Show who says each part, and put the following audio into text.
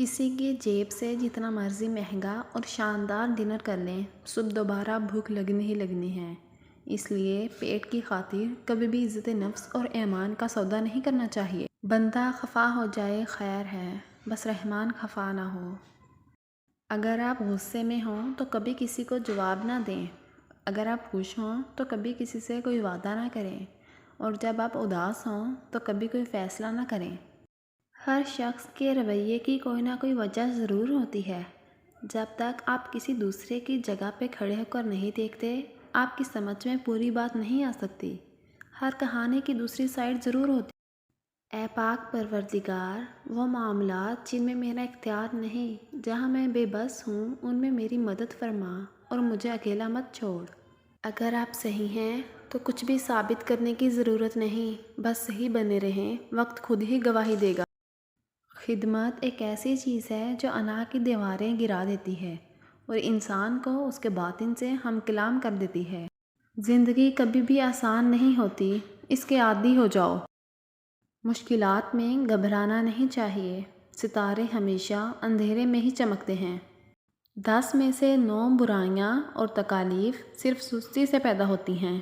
Speaker 1: کسی کی جیب سے جتنا مرضی مہنگا اور شاندار ڈنر کر لیں، صبح دوبارہ بھوک لگنی ہی لگنی ہے۔ اس لیے پیٹ کی خاطر کبھی بھی عزت نفس اور ایمان کا سودا نہیں کرنا چاہیے۔ بندہ خفا ہو جائے خیر ہے، بس رحمان خفا نہ ہو۔ اگر آپ غصے میں ہوں تو کبھی کسی کو جواب نہ دیں، اگر آپ خوش ہوں تو کبھی کسی سے کوئی وعدہ نہ کریں، اور جب آپ اداس ہوں تو کبھی کوئی فیصلہ نہ کریں۔ ہر شخص کے رویے کی کوئی نہ کوئی وجہ ضرور ہوتی ہے۔ جب تک آپ کسی دوسرے کی جگہ پہ کھڑے ہو کر نہیں دیکھتے، آپ کی سمجھ میں پوری بات نہیں آ سکتی۔ ہر کہانی کی دوسری سائڈ ضرور ہوتی ہے۔ اے پاک پروردگار، وہ معاملات جن میں میرا اختیار نہیں، جہاں میں بے بس ہوں، ان میں میری مدد فرما اور مجھے اکیلا مت چھوڑ۔ اگر آپ صحیح ہیں تو کچھ بھی ثابت کرنے کی ضرورت نہیں، بس صحیح بنے رہیں، وقت خود ہی گواہی دے گا۔ خدمت ایک ایسی چیز ہے جو انا کی دیواریں گرا دیتی ہے اور انسان کو اس کے باطن سے ہم کلام کر دیتی ہے۔ زندگی کبھی بھی آسان نہیں ہوتی، اس کے عادی ہو جاؤ۔ مشکلات میں گھبرانا نہیں چاہیے، ستارے ہمیشہ اندھیرے میں ہی چمکتے ہیں۔ 10 میں سے 9 برائیاں اور تکالیف صرف سستی سے پیدا ہوتی ہیں۔